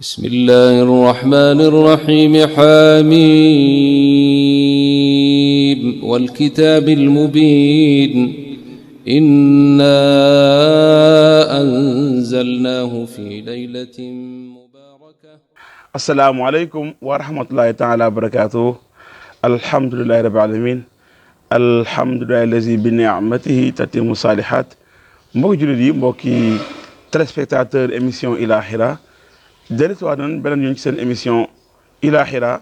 بسم الله الرحمن الرحيم حميم والكتاب المبين إنا أنزلناه في ليلة مباركة. السلام عليكم ورحمة الله تعالى وبركاته. الحمد لله رب العالمين. الحمد لله الذي بنعمته تتم الصالحات. mbokki jullit yi mbokki téléspectateur émission Ilahira dellusiwaat nañ beneen yoon ci seen émission Ilahira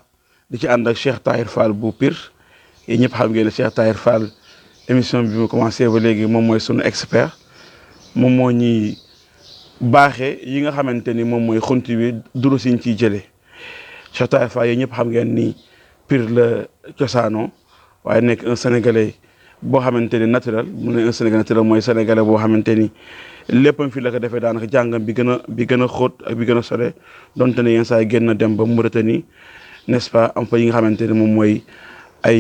di ci ànd ak Cheikh Tahir Fall bu Pire yéen ñëpp xam ngeen ne Cheikh Tahir Fall émission bi mu commencé ba léegi moom mooy sunu expert moom moo ñuy baaxee yi nga xamante ni moom mooy xunti bi duru siñ ciy jëlee Cheikh Tahir Fall yéen ñëpp xam ngeen ni Pire la cosaanoo waaye nekk un sénégalais boo xamante ni naturel mu ne un sénégalais naturel mooy sénégalais boo xamante ni léppam fii la ko defee daanaka jàngam bi gën a xóot ak bi gën a sore donte ne yenn saa yi génn dem ba Mauritanie n'est-ce pas am fa yi nga xamante ni moom mooy ay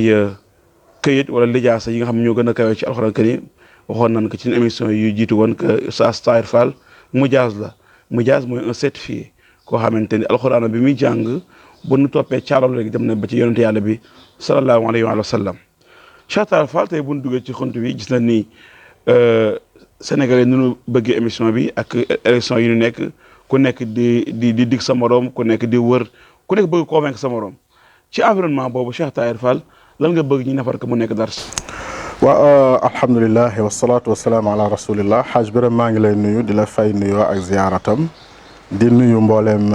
këyit wala lijaasa yi nga xam ne ñoo gën a kawee ci alxuraan kariim waxoon nañ ko ci émission yu jiitu woon que Oustaz Tahir Fall mujaaz la mujaaz mooy un certifié koo xamante ni alxuraan bi muy jàng bu nu toppee caalol rek dem na ba ci yonente yàlla bi sallallahu alayhi wa sallam. Cheikh Tahir Fall tey bu ñu duggee ci xunt bi gis na ni Sénégalais nu ñu bëggee émission bi ak élection yi ñu nekk ku nekk di dig sa morom ku nekk di wër ku nekk bëgg convaincre sa morom ci environnement boobu Cheikh Tahir Fall lan nga bëgg ñu nafar ko mu nekk dars. waaw alhamdulilah wasalaatu wasalaamu ala rasulillah xaaj Birame maa ngi lay nuyu di la fay nuyoo ak ziyaaratam di nuyu mbooleem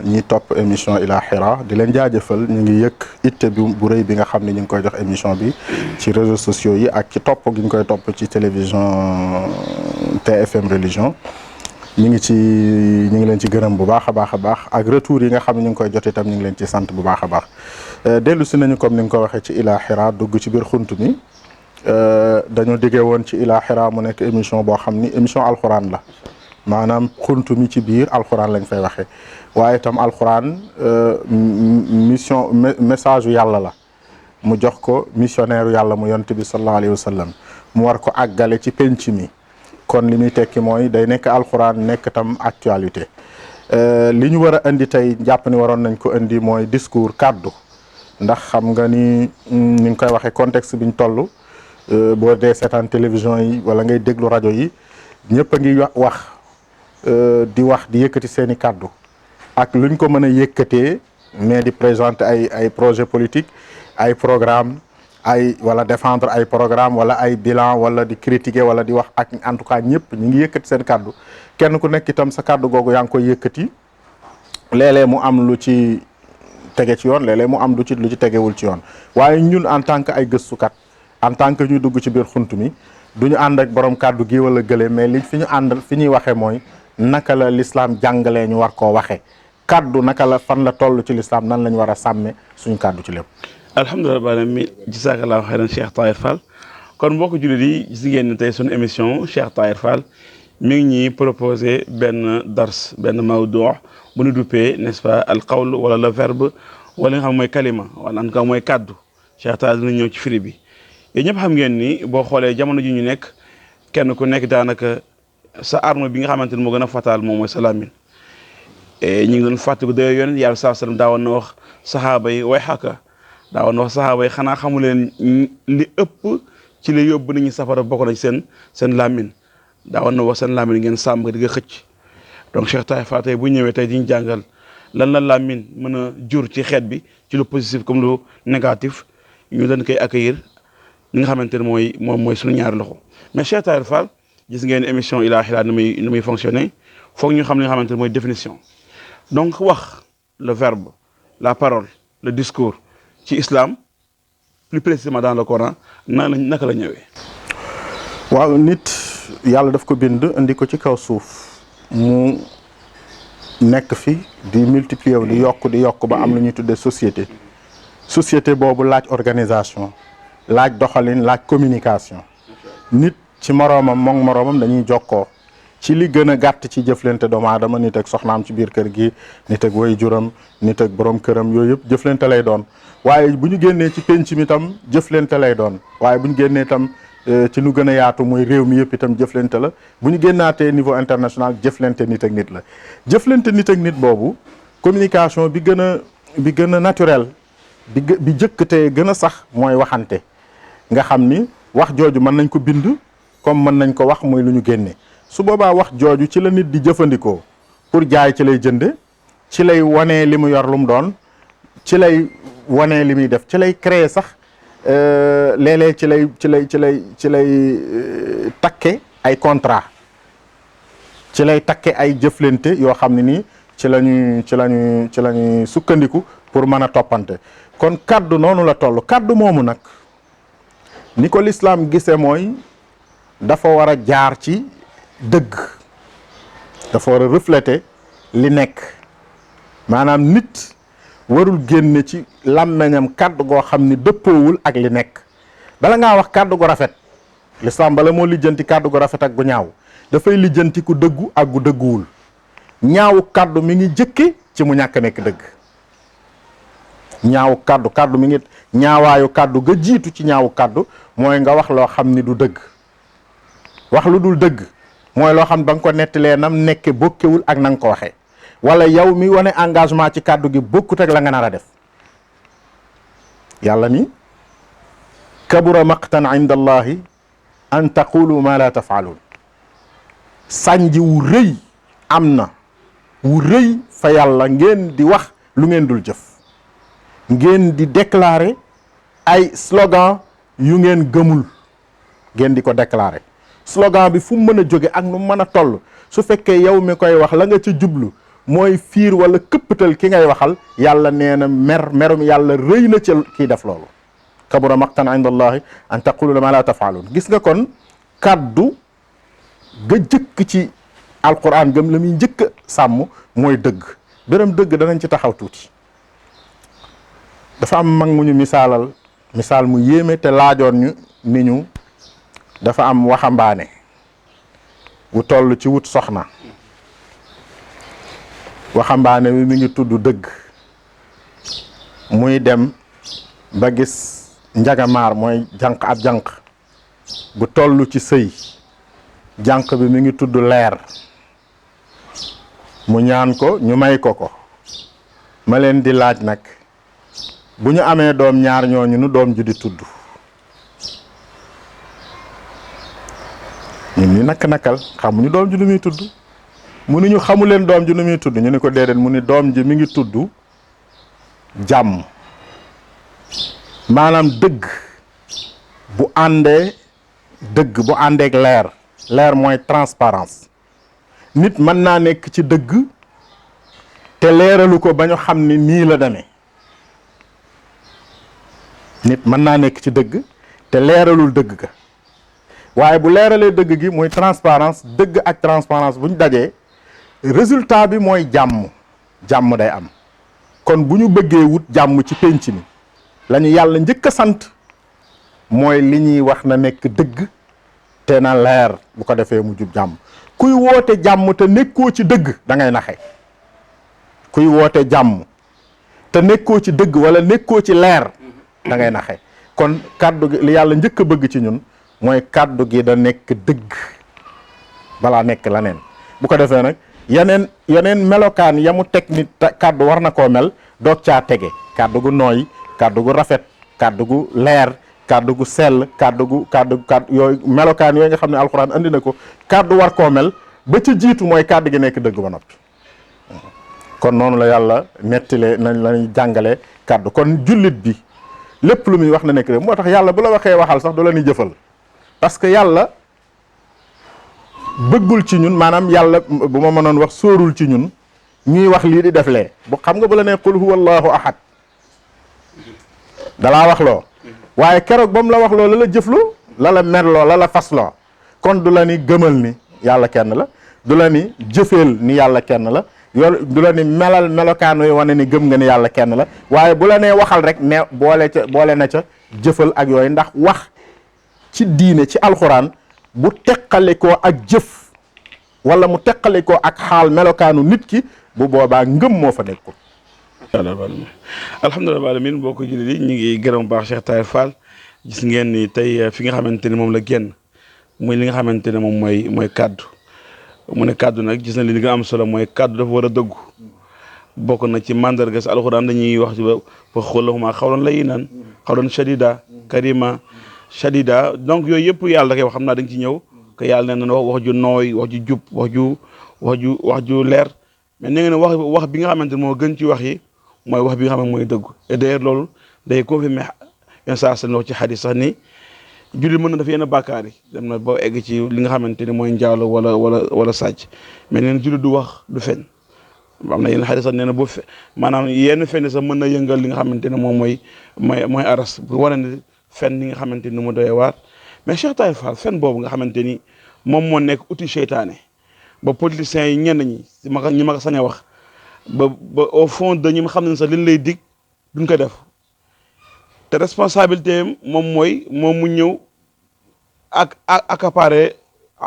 ñi topp émission Ilahira di leen jaajëfal ñu ngi yëg itte bi bu rëy bi nga xam ne ñu ngi koy jox émission bi ci réseaux sociaux yi ak ci topp gi ñu koy topp ci télévision TFM religion ñu ngi leen ci gërëm bu baax a baax ak retour yi nga xam ne ñu ngi koy jot itam ñu ngi leen ci sant bu baax a baax dellu si nañu comme ni nga ko waxee ci Ilahira dugg ci biir xunt mi dañoo diggee woon ci Ilahira mu nekk émission boo xam ni émission alxuraan la maanaam xuntu mi ci biir alxuraan lañ fay waxee waaye itam alxuraan message yu yàlla la mu jox ko missionnaire yàlla mu yonent bi sallallahu alayhi wa sallam mu war ko àggale ci penc mi kon li muy tekki mooy day nekk alxuraan nekk tam actualité li ñu war a indi tey jàpp ni waroon nañ ko indi mooy discours kaddu ndax xam nga ni ngi koy waxee contexte biñ toll boo dee seetaan télévision yi wala ngay déglu rajo yi ñëpp a ngi wax di yëkkati seen i kàddu ak luñ ko mën a yëkkatee mais di présenter ay projet politique ay programme wala défendre ay programme wala ay bilan wala di critiquer wala di wax ak en tout cas ñëpp ñu ngi yëkkati seen kàddu kenn ku nekk itam sa kàddu googu yaa ngi koy yëkkati léeg-léeg mu am lu ci tege ci yoon léeg-léeg mu am lu ci tegewul ci yoon waaye ñun en tant que ay gëstukat en tant que ñu dugg ci biir xunt mi du ñu ànd ak borom kàddu gi wala gëlee mais li fi ñu àndal fi ñuy waxee mooy naka la l'islam jàngalee ñu war koo waxee kàddu naka la fan la toll ci l'islam nan lañ war a sàmme suñu kàddu ci lépp. alhamdulilah rabbil alamin jazakallahu xayran Cheikh Tahir Fall kon mbokk jullit yi gis ngeen ne tey suñu émission Cheikh Tahir Fall mi ngi ñuy proposé benn dars benn mawdu bu ñu duppee n'est-ce pas al qawl wala le verbe wala nga xam mooy kalima wala en tout cas mooy kàddu Cheikh Tahir dina ñëw ci firi bi. yéen ñëpp xam ngeen ni boo xoolee jamono ji ñu nekk kenn ku nekk daanaka sa arme bi nga xamante ni moo gën a fatal moom mooy sa làmmiñ ñu ngi doon fàttaliku day yoon yàlla saa sallam daawoon na wax saxaaba yi way xàkka daawoon na wax saxaaba yi xanaa xamu leen li ëpp ci li yóbbu nañu safara bokk na ci seen làmmiñ daawoon na wax seen làmmiñ ngeen sàmm di nga xëcc donc Cheikh Tahir Fall tey bu ñëwee tey di ñu jàngal lan la làmmiñ mën a jur ci xeet bi ci lu positif comme lu négatif ñu dañ koy accueillir li nga xamante ne mooy suñu ñaari loxo mais Cheikh Tahir Fall gis ngeen émission Ilahira ni muy fonctionner foog ñu xam li nga xamante ne mooy définition donc wax le verbe la parole le discours ci islam plus précisément dans le Coran naka la ñëwee. waaw nit yàlla daf ko bind indi ko ci kaw suuf mu nekk fi di multiplier di yokk ba am lu ñuy tuddee société boobu laaj organisation. laaj doxalin laaj communication nit ci moroomam dañuy jokkoo ci li gën a gàtt ci jëflante doomu aadama nit ak soxnaam ci biir kër gi nit ak waajuram nit ak borom këram yooyu yëpp jëflante lay doon waaye bu ñu génnee ci penc mi tam jëflante lay doon waaye bu ñu génnee tam ci lu gën a yaatu mooy réew mi yëpp itam jëflante la bu ñu génnaatee niveau international jëflante nit ak nit la jëflante nit ak nit boobu communication bi gën a naturel bi jëkk te gën a sax mooy waxante nga xam ni wax jooju mën nañ ko bind comme mën nañ ko wax muy lu ñu génne su boobaa wax jooju ci la nit di jëfandikoo pour jaay ci lay jënde ci lay wanee li mu yor lu mu doon ci lay wanee li muy def ci lay créer sax léeg-léeg ci lay takke ay contrat ci lay takke ay jëflante yoo xam ne nii ci lañuy sukkandiku pour mën a toppante kon kaddu noonu la toll kaddu moomu nag ni ko lislaam gisee mooy dafa war a jaar ci dëgg dafa war a refléter li nekk maanaam nit warul génne ci làmmeñam kaddu goo xam ni dëppoowul ak li nekk bala ngaa wax kaddu gu rafet lislaam bala moo lijjanti kaddu gu rafet ak gu ñaaw dafay lijjanti ku dëggu ak gu dëgguwul ñaawu kaddu mi ngi jëkke ci mu ñàkk nekk dëgg ñaawu kaddu mi ngi ñaawaayu kaddu ga jiitu ci ñaawu kaddu mooy nga wax loo xam ni du dëgg wax lu dul dëgg mooy loo xam ba nga ko nettalee nam nekke bokkewul ak na nga ko waxee wala yow mi wane engagement ci kaddu gi bokkut ak la nga nar a def yàlla ni kabura maqtan inda allahi an taqulu ma la tafaaluun sànji wu rëy am na wu rëy fa yàlla ngeen di wax lu ngeen dul jëf ngeen di déclarer ay slogan yu ngeen gëmul ngeen di ko déclarer slogan bi fu mu mën a jóge ak nu mën a toll su fekkee yow mi koy wax la nga ca jublu mooy fiir wala këppatal ki ngay waxal yàlla nee na merum yàlla rëy na ci kii def loolu kabura maqtan inda allahi an taqulu ma la tafaaluun gis nga kon kaddu ga jëkk ci alquran gëm la muy njëkk a sàmm mooy dëgg bërëm dëgg danañ ci taxaw tuuti dafa am mag mu ñu misaal mu yéeme te laajoon ñu ni ñu dafa am waxambaane wu toll ci wut soxna waxambaane wi mi ngi tudd dëgg muy dem ba gis njagamaar mooy ab jànq bu toll ci sëy jànq bi mi ngi tudd leer mu ñaan ko ñu may ko ma leen di laaj nag bu ñu amee doom ñaar ñooñu nu doom ju di tudd ñun ñu nakal xamuñu doom ji nu muy tudd mu ni ñu xamu leen doom ji nu muy tudd ñu ni ko déedéet mu ni doom ji mi ngi tudd jàmm maanaam dëgg bu àndeek leer mooy transparence nit mën naa nekk ci dëgg te leeralu ko ba ñu xam ni nii la demee nit mën naa nekk ci dëgg te leeralul dëgg ga waaye bu leeralee dëgg gi muy transparence dëgg ak transparence bu ñu dajee résultat bi mooy jàmm day am kon bu ñu bëggee wut jàmm ci pénc mi la ñu yàlla njëkk a sant mooy li ñuy wax na nekk dëgg te na leer bu ko defee mu jub jàmm kuy woote jàmm te nekkoo ci dëgg da ngay naxe kuy woote jàmm te nekkoo ci dëgg wala nekkoo ci leer da ngay naxe kon kàddu gi li yàlla njëkk a bëgg ci ñun mooy kàddu gi da nekk dëgg balaa nekk leneen bu ko defee nag yeneen melokaan ya mu teg nit kàddu war na koo mel doog caa tege kàddu gu nooy kàddu gu rafet kàddu gu leer kàddu gu sell kàddu yooyu melokaan yooyu nga xam ne alxuraan andi na ko kàddu war koo mel ba ci jiitu mooy kàddu gi nekk dëgg ba noppi kon noonu la yàlla nettile nañ lañuy jàngale kàddu kon jullit bi lépp lu muy wax na nekk rek moo tax yàlla bu la waxee waxal sax du la ni jëfal parce que yàlla bëggul ci ñun maanaam yàlla bu ma mënoon wax sóorul ci ñun ñuy wax lii di def lee bu xam nga bu la nee qul huwa allahu ahad dalaa wax loo waaye keroog ba mu la wax loo la jëfloo la merloo la fasloo kon du la ni gëmal ni yàlla kenn la du la ni jëfeel ni yàlla kenn la du la ni melal melokaan yooyu wane ni gëm nga ni yàlla kenn la waaye bu la nee waxal rek ne boole na ca jëfal ak yooyu ndax wax ci diine ci alxuraan bu teqalikoo ak jëf wala mu teqalikoo ak xaal melokaanu nit ki bu boobaa ngëm moo fa nekkul. alhamdulilah alamin boo ko jullit yi ñu ngi gërëm baax Cheikh Tahir Fall gis ngeen ni tey fi nga xamante ni moom la génn muy li nga xamante ne moom mooy kàddu mu ne kàddu nag gis na li nga am solo mooy kàddu dafa war a dëggu bokk na ci mandarga sa alxuraan dañuy wax ci ba xoolahuma xawlan layyinan xawlan shadida karima shadida donc yooyu yëpp yàlla da koy wax xam naa dañ ci ñëw que yàlla nee na wax ju nooy wax ju jub wax ju leer mais nee nga ne wax bi nga xamante ne moo gën ci wax yi mooy wax bi nga xam ne mooy dëggu et d'ailleurs loolu day confirmer yenn saa seen wax ci xadis sax ni jullit mën na def yenn bàkkaar yi dem na ba egg ci li nga xamante ne mooy njaalo wala sàcc mais nee na jullit du wax du fen am na yenn xadis sax nee na maanaam yenn fen sax mën na yëngal li nga xamante ne moom mooy aras bu wane ne fen li nga xamante ni mu doy waar mais Cheikh Tahir Fall fen boobu nga xamante ni moom moo nekk outil seytaane ba politiciens yi ñenn ñi ñi ma ko sañ a wax ba au fond de ñi xam ne sax liñ lay dig duñ ko def te responsabilité moom mooy moom mu ñëw ak accaparer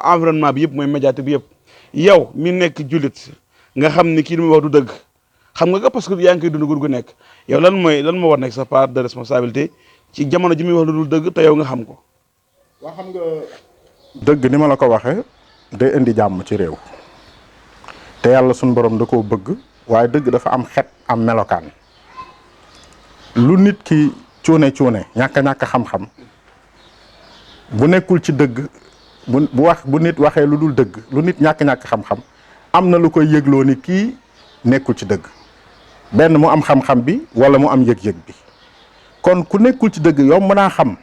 environnement bi yëpp mooy médiatique bi yëpp yow mi nekk jullit nga xam ni kii li muy wax du dëgg xam nga parce que yaa ngi koy dund gu nekk yow lan moo war nekk sa part de responsabilité ci jamono ji muy wax lu dul dëgg te yow nga xam ko. waa xam nga dëgg ni ma la ko waxee day indi jàmm ci réew te yàlla suñu borom da koo bëgg waaye dëgg dafa am xet am melokaan lu nit ki cuune ñàkk xam-xam bu nekkul ci dëgg bu nit waxee lu dul dëgg lu nit ñàkk xam-xam am na lu koy yëgloo ni kii nekkul ci dëgg benn mu am xam-xam bi wala mu am yëg-yëg bi kon ku nekkul ci dëgg yomb naa xam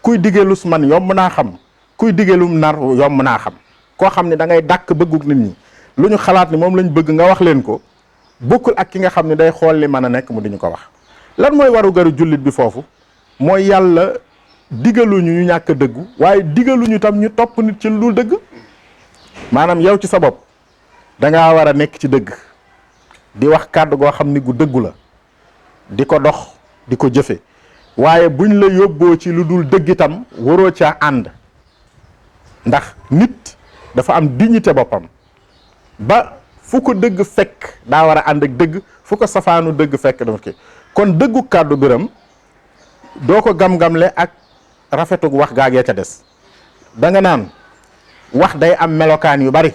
kuy digeelus man yomb naa xam kuy digeelum nar yomb naa xam koo xam ne da ngay dàkk bëgguk nit ñi lu ñu xalaat ni moom lañ bëgg nga wax leen ko bokkul ak ki nga xam ne day xool li mën a nekk mu diñu ko wax lan mooy waru garu jullit bi foofu mooy yàlla digaluñu ñu ñàkk dëggu waaye digaluñu tam ñu topp nit ci lu dul dëgg maanaam yow ci sa bopp dangaa war a nekk ci dëgg di wax kàddu goo xam ni gu dëggu la di ko dox di ko jëfe waaye buñ la yóbboo ci lu dul dëgg itam waroo caa ànd ndax nit dafa am dignité boppam ba fu ko dëgg fekk daa war a ànd ak dëgg fu ko safaanu dëgg fekk dafa ki kon dëggu kàddu biram doo ko gam-gamle ak rafetug wax gaagee ca des da nga naan wax day am melokaan yu bari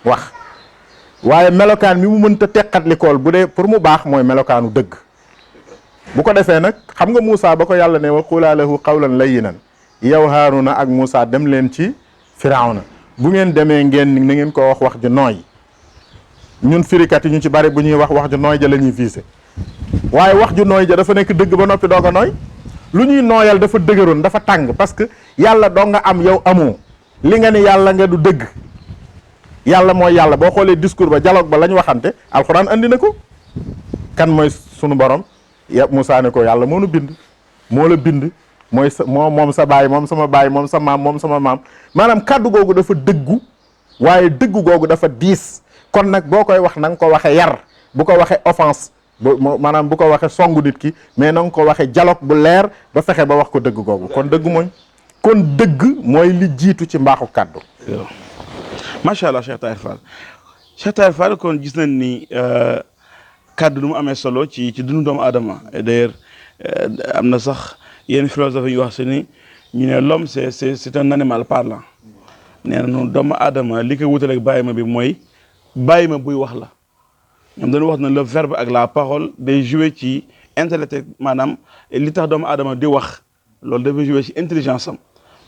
wax waaye melokaan mi mu mënta teqatlikool bu dee pour mu baax mooy melokaanu dëgg bu ko defee nag xam nga Moussa ba ko yàlla ne wa qulaa lahu qawlan layyinan yow Haaruna ak Moussa dem leen ci Firawna bu ngeen demee ngeen na ngeen ko wax ju nooy ñun firikat yi ñu ci bari bu ñuy wax ju nooy ja la ñuy fiise waaye wax ju nooy ja dafa nekk dëgg ba noppi doog a nooy lu ñuy nooyal dafa dëgëroon dafa tàng parce que yàlla doo nga am yow amoo li nga ni yàlla nga du dëgg yàlla mooy yàlla boo xoolee discours ba dialogue ba la ñu waxante alxuraan andi na ko kan mooy sunu borom ya Moussa ne ko yàlla moo nu bind moo la bind mooy sa moom sa baay moom sama baay moom sa maam moom sama maam maanaam kàddu googu dafa dëggu waaye dëggu googu dafa diis kon nag boo koy wax na nga ko waxee yar bu ko waxee offense maanaam bu ko waxee songu nit ki mais na nga ko waxee dialogue bu leer ba fexe ba wax ko dëgg googu kon dëgg mooy li jiitu ci mbaaxu kàddu. macha allah Cheikh Tahir Fall kon gis nañ ni kàddu lu mu amee solo ci dundu doomu aadama et d'ailleurs am na sax yenn philosophe yu wax si ni ñu ne l'homme c'est un animal parlant nee na noonu doomu aadama li ko wutaleeg bàyyi ma bi mooy bàyyi ma buy wax la ñoom dañu wax na le verbe ak la parole day jouer ci intellect maanaam li tax doomu aadama di wax loolu dafay jouer ci intelligence am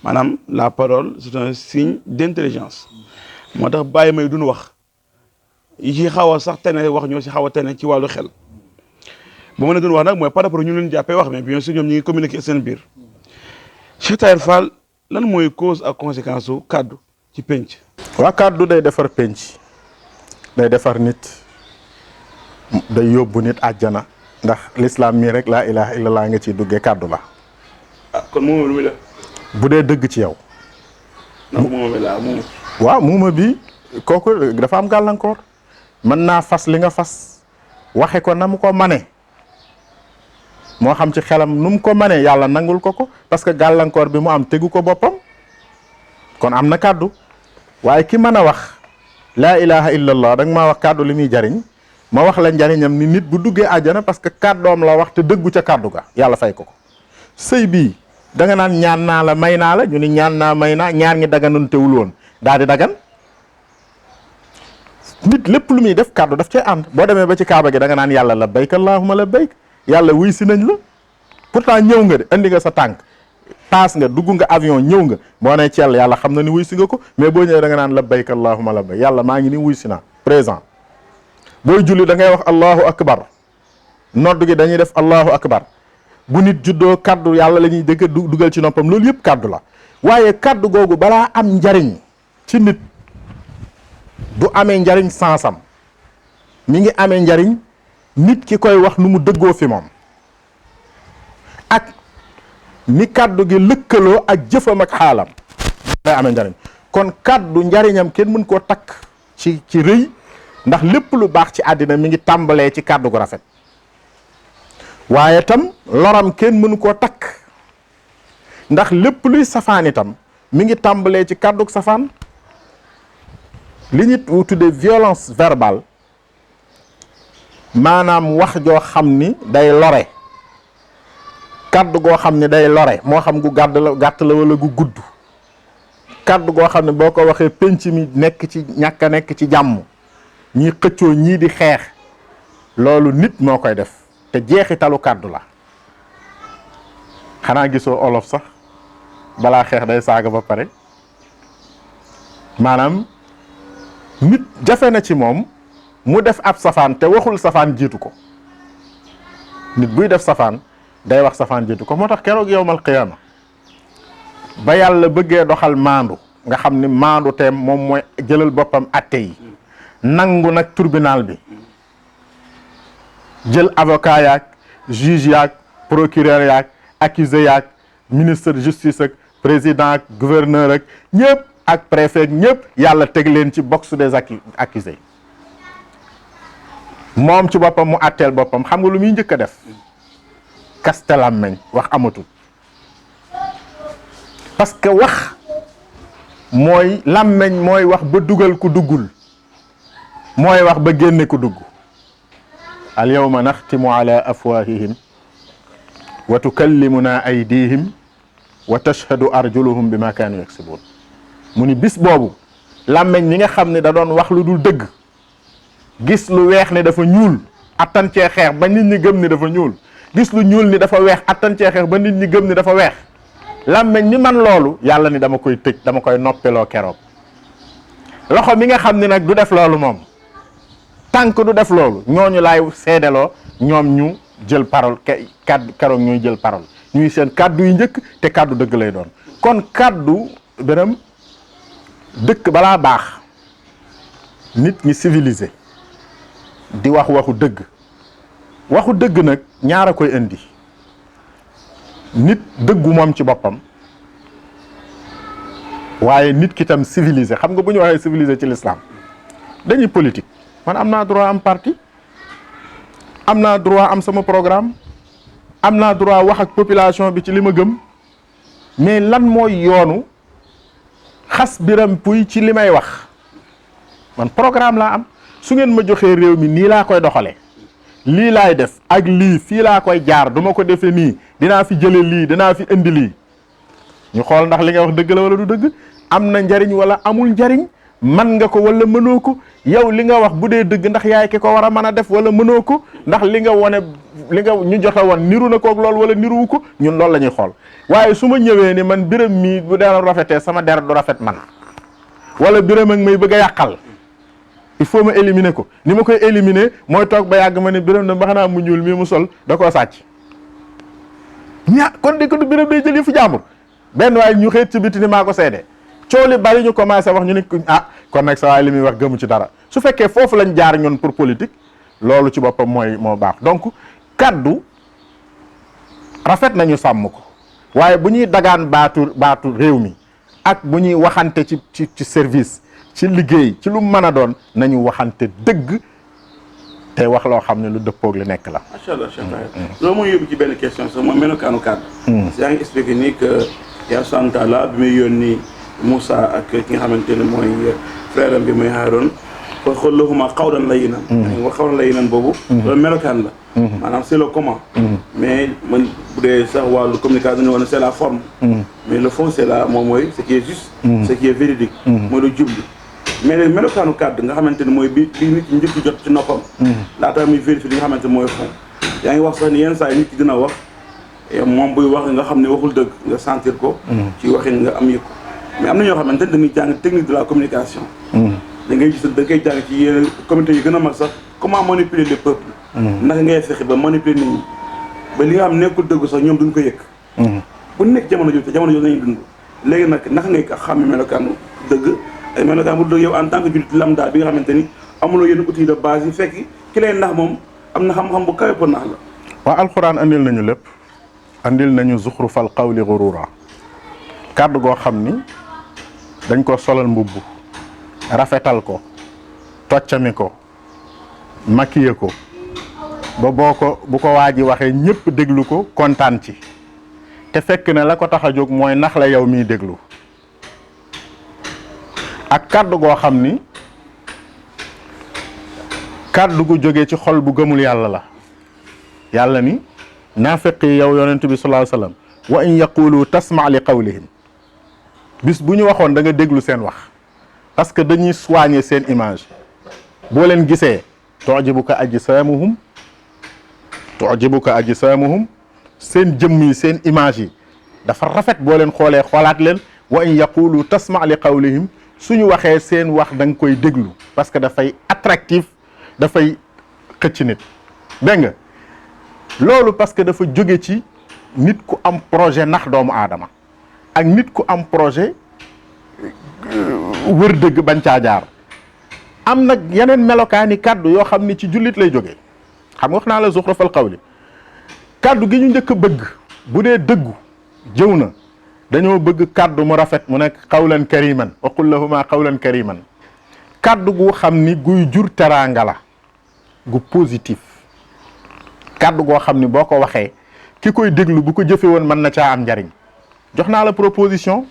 maanaam la parole c'est un signe d'intelligence moo tax bàyyi may duñu wax yi ci xaw a sax tene wax ñoo ci xaw a tene ci wàllu xel bu ma ne doon wax nag mooy par rapport ñu leen jàppee wax mais bien sûr ñoom ñi ngi communiquer seen biir Cheikh Tahir Fall lan mooy cause ak conséquence su kàddu ci penc. waa kàddu day defar penc day defar nit day yóbbu nit àjjana ndax l'islam mii rek laa ilaha illallah nga ciy duggee kàddu la. ah kon moom lu muy def. bu dee dëgg ci yow. ndax moom la moom. waaw muuma bi kooku dafa am gàllankoor mën naa fas li nga fas waxe ko na mu ko mane moo xam ci xelam nu mu ko mane yàlla nangul ko parce que gàllankoor bi mu am tegu ko boppam kon am na kàddu waaye ki mën a wax laa ilaha illallah da nga maa wax kàddu li muy jariñ ma wax la njariñam ni nit bu duggee àjjana parce que kàddoom la wax te dëggu ca kàddu ga yàlla fay ko sëy bii da nga naan ñaan naa la may naa la ñu ni ñaan naa may naa ñaar ñi daganantewul woon daal di dagan nit lépp lu muy def kàddu daf cay ànd. boo demee ba ci kaaba gi da nga naan yàlla labbayk allahumma labbayk, yàlla wuy si nañ la pourtant ñëw nga de andi nga sa tànk paas nga dugg nga avion ñëw nga boo nee ci yàlla xam na ni wuy si nga ko, mais boo ñëwee da nga naan labbayk allahumma labbayk, yàlla maa ngi ni wuy si naa présent. booy julli da ngay wax allahu akbar, nodd gi dañuy def allahu akbar. bu nit juddoo kaddu yàlla la ñuy dëgg dugal ci noppam, loolu yëpp kaddu la. waaye kaddu googu balaa am njariñ ci nit du amee njariñ sansam, mi ngi amee njariñ nit ki koy wax nu mu dëggoo fi moom ak ni kaddu gi lëkkaloo ak jëfam ak xaalam day amee njariñ. kon kaddu njariñam kenn mën koo takk ci rëy, ndax lépp lu baax ci àddina mi ngi tàmbalee ci kaddu gu rafet. waaye tam loram kenn mënu koo takk, ndax lépp luy safaan itam mi ngi tàmbalee ci kàddug safaan. li ñu tuddee violence verbale maanaam wax joo xam ni day lore, kàddu goo xam ni day lore, moo xam gu gàtt la wala gu gudd, kàddu goo xam ne boo ko waxee penc mi nekk ci ñàkk a nekk ci jàmm, ñii xëccoo ñii di xeex, loolu nit moo koy def te jeexitalu kàddu la. xanaa gisoo olof sax balaa xeex day saaga ba pare. maanaam nit jafe na ci moom mu def ab safaan te waxul safaan jiitu ko. nit buy def safaan day wax safaan jiitu ko. moo tax keroog yowmal qiyaama ba yàlla bëggee doxal maandu, nga xam ni maandu teem moom mooy jëlal boppam atte yi, nangu nag tribunal bi, jël avocat yaag juge yaag procureur yaag accusé yaag ministre de justice ak président ak gouverneur ak ñëpp ak préfet ñëpp yàlla teg leen ci box des accusés. moom ci boppam mu àtteel boppam. xam nga lu muy njëkk a def? kaste làmmeñ, wax amatul. parce que wax mooy làmmeñ mooy wax ba dugal ku duggul, mooy wax ba génne ku dugg. al yawma naxtimu ala afwahihim wa tukallimuna aydihim wa tashhadu arjuluhum bima kaanu yaksibun. mu ni bis boobu làmmeñ ñi nga xam ne da doon wax lu dul dëgg, gis lu weex ne dafa ñuul attan cee xeex ba nit ñi gëm ni dafa ñuul, gis lu ñuul ni dafa weex attan cee xeex ba nit ñi gëm ni dafa weex. làmmeñ ni man loolu yàlla ni dama koy tëj, dama koy noppeloo keroog. loxo mi nga xam ne nag du def loolu moom, tànk du def loolu, ñooñu laay seedeloo ñoom ñu jël parole kaddu keroog ñuy jël parole, ñuy seen kaddu yu njëkk te kaddu dëgg lay doon. kon kaddu beneen dëkk balaa baax nit ñi civilisé di wax waxu dëgg. waxu dëgg nag ñaara koy indi. nit dëggu moom ci boppam, waaye nit ki tam civilisé. xam nga bu ñu waxee civilisé ci l'islam dañuy politique. man am naa droit am parti, am naa droit am sama programme, am naa droit wax ak population bi ci li ma gëm, mais lan mooy yoonu xas Biram Pouye ci li may wax? man programme laa am. su ngeen ma joxee réew mi nii laa koy doxalee, lii laay def ak lii fii laa koy jaar, duma ko defee nii, dinaa fi jële lii, dinaa fi indi lii, ñu xool ndax li nga wax dëgg la wala du dëgg, am na njariñ wala amul njariñ, man nga ko wala mënoo ko. yow li nga wax bu dee dëgg ndax yaay ki ko war a mën a def wala mënoo ko, ndax li nga wone li nga ñu joxe woon niru na koog lool wala niruwu ko. ñun loolu la ñuy xool. waaye su ma ñëwee ni man Biram mii bu dee rafetee sama der du rafet man, wala Biram ak may bëgg a yàqal, il faut ma éliminer ko. ni ma koy éliminer mooy toog ba yàgg ma ne Biram na ba xanaa mu ñuul mii mu sol da koo sàcc. kon di ko du Biram day jël yëfu jàmbur. benn waaye ñu xëy ci biti ni maa ko seede, coow li bari ñu commencé wax ñu ne kon nag sa waay li muy wax gëmu ci dara. su fekkee foofu lañ jaar ñun pour politique, loolu ci boppam moo baax. donc kaddu rafet nañu sàmm ko, waaye bu ñuy dagaan baatu réew mi ak bu ñuy waxante ci service, ci liggéey, ci lu mën a doon, nañu waxante dëgg te wax loo xam ne lu dëppoog li nekk la. macha allah Cheikh Tahir loolu mooy yóbbu ci benn question sax mooy melokaanu kaddu. yaa ngi expliqué nii que yaa sant la bi muy yónni Moussa ak ki nga xamante ne mooy frère am bi mooy Haroun fa xool lahuma qawlan layyinan. wax qawlan layyinan boobu. loolu melokaan la. maanaam c'est le comment. mais man bu dee sax wàllu communication dañu wax c'est la forme. mais le fond c'est la moom mooy ce qui est juste. ce qui est véridique. mooy lu jublu. mais nag melokaanu kàddu nga xamante ne mooy bi nit ñi njëkk jot ci noppam. laataa muy vérifier li nga xamante ne mooy fond. yaa ngi wax sax ni yenn saa yi nit ki dina wax moom buy wax nga xam ne waxul dëgg nga sentir ko. ci waxin nga am yëg ko mais am na ñoo xamante ne dañuy jàng technique de la communication. da ngay gis da ngay jàng ci yenn communauté yi gën a mag sax comment manipuler le peuple. naka ngay fexe ba manipuler nit ñi ba li nga xam nekkul dëgg sax ñoom duñ ko yëg. bu nekk jamono jooju te jamono jooju lañuy dund léegi nag naka ngay xàmme melokaanu dëgg ay melokaan bu dëgg yow en tant que jullit lambda bi nga xamante ni amuloo yenn outils de base yi fekk ki lay nax moom am na xam-xam bu kawe pour nax la. waa alxuraan andil nañu lépp andil nañu zuxrufal qawli gurura kàddu goo xam ni dañ ko solal mbubb rafetal ko toccami ko maquillé ko ba bu ko waa ji waxee ñëpp déglu ko kontaan ci te fekk na la ko tax a jóg mooy nax la yow miy déglu ak kàddu goo xam ni kàddu gu jógee ci xol bu gëmul yàlla la yàlla ni naafeq yi yow yonent bi sallallahu alayhi wasallam wa in yaqulu tasma li qawlihim bis bu ñu waxoon da nga déglu seen wax parce que dañuy soigner seen image boo leen gisee tu'jibuka ajsamuhum seen jëmm yi seen image yi dafa rafet boo leen xoolee xoolaat leen wa in yaqulu tasma li qawlihim suñu waxee seen wax da nga koy déglu parce que dafay attractif dafay xëcc nit dégg nga loolu parce que dafa jóge ci nit ku am projet nax doomu aadama ak nit ku am projet wër dëgg bañ caa jaar am nag yeneen melokaani kàddu yoo xam ni ci jullit lay jógee xam nga wax naa la zuxrufal qawli kàddu gi ñu njëkk a bëgg bu dee dëggu jëw na dañoo bëgg kàddu mu rafet mu nekk qawlan kariman wa qul lahuma qawlan kariman kàddu gu xam ni guy jur teraanga la gu positif kàddu goo xam ni boo ko waxee ki koy déglu bu ko jëfe woon mën na caa am njariñ jox naa la proposition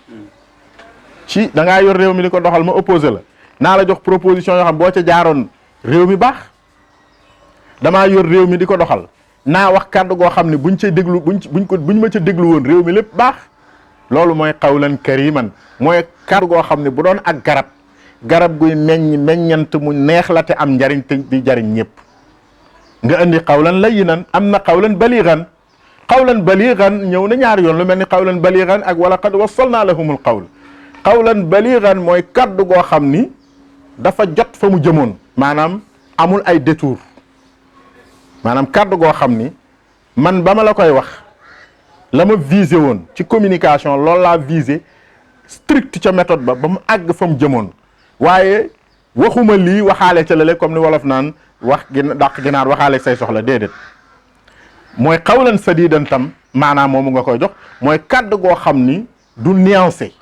ci da ngaa yor réew mi di ko doxal ma opposé la naa la jox proposition yoo xam boo ca jaaroon réew mi baax damaa yor réew mi di ko doxal naa wax kàddu goo xam ne buñ ca déglu buñ ma ca déglu woon réew mi lépp baax loolu mooy qawlan kariman mooy kàddu goo xam ne bu doon ak garab guy meññant mu neex la te am njariñ te di jariñ ñëpp nga indi qawlan layyinan am na qawlan baligan ñëw na ñaari yoon lu mel ni qawlan baligan ak wala qad wassalna lahumul qawl qawlan baligan mooy kaddu goo xam ni dafa jot fa mu jëmoon maanaam amul ay détour maanaam kaddu goo xam ni man ba ma la koy wax la ma visé woon ci communication loolu laa visé strict ca méthode ba mu àgg fa mu jëmoon waaye waxuma lii waxaale ca lale comme ni wolof naan wax dàq ginaar waxaale say soxla déedéet mooy qawlan sadidan tam maanaam moomu nga koy jox mooy kaddu goo xam ni du nuancé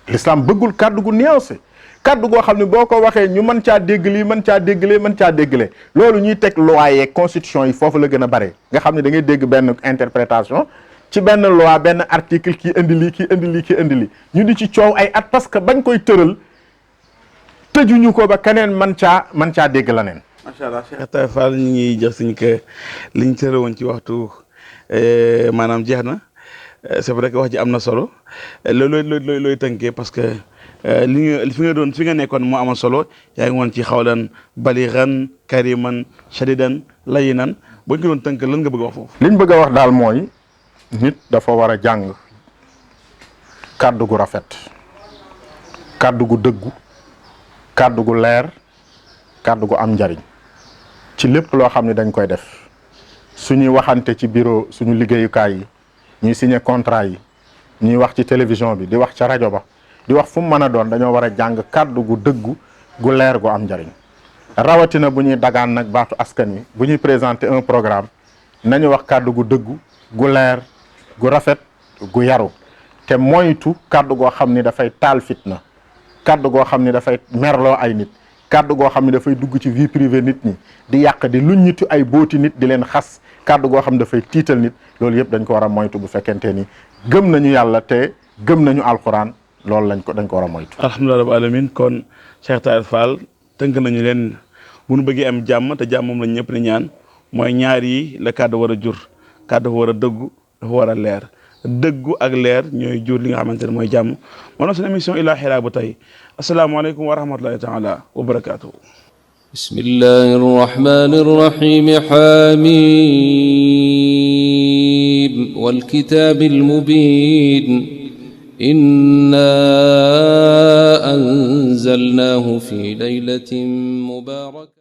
l'islam bëggul kaddu gu nuancé kaddu goo xam ne boo ko waxee ñu mën caa dégg lii mën caa dégglee loolu ñuy teg loi yeeg constitution yi foofu la gën a bare nga xam ne da ngay dégg benn interprétation ci benn loi benn article kii indi lii ñu di ci coow ay at parce que bañ koy tëral tëjuñu ko ba keneen mën caa dégg la neen. macha allah Cheikh Taïb Fall ñu ngi jox suñu que liñ tëral woon ci waxtu maanaam jeex na c'est vrai que wax ji am na solo looy tënkee parce que fi nga nekkoon moo ama solo yaa ngi woon ci xawlan baligan kariman shadidan layinan boo ñu ko doon tënk lan nga bëgg a wax foofu. liñ bëgg a wax daal mooy nit dafa war a jàng kàddu gu rafet kàddu gu dëggu kàddu gu leer kàddu gu am njariñ ci lépp loo xam ne dañ koy def suñuy waxante ci bureau suñu liggéeyukaay yi ñuy signé contrat yi ñuy wax ci télévision bi di wax ca rajo ba di wax fu mu mën a doon dañoo war a jàng kàddu gu dëggu gu leer gu am njariñ rawatina bu ñuy dagaan nag baatu askan wi bu ñuy présenter un programme nañu wax kàddu gu dëggu gu leer gu rafet gu yaru te moytu kàddu goo xam ni dafay taal fitna kàddu goo xam ni dafay merloo ay nit kàddu goo xam ni dafay dugg ci vie privée nit ñi di yàq di luñ ñitu ay booti nit di leen xas kàddu goo xam ne dafay tiital nit loolu yëpp dañ ko war a moytu bu fekkente ni gëm nañu yàlla te gëm nañu alxuraan loolu dañ ko war a moytu. alhamdulilah rabbil alamin kon Cheikh Taïb Fall tënk nañu leen bu nu bëggee am jàmm te jàmm moom lañ ñëpp ni ñaan mooy ñaar yi la kàddu war a jur kàddu dafa war a dëggu dafa war a leer dëggu ak leer ñooy jur li nga xamante ne mooy jàmm moo doon seen émission Ila Xiraa bu tey asalaamaaleykum wa rahmatullahi taala wa barakaatuhu. bismillahi rahmani rahim xamiim wal kitaabil mubiin innaa anzalnaahu fi laylatin mubaarakatin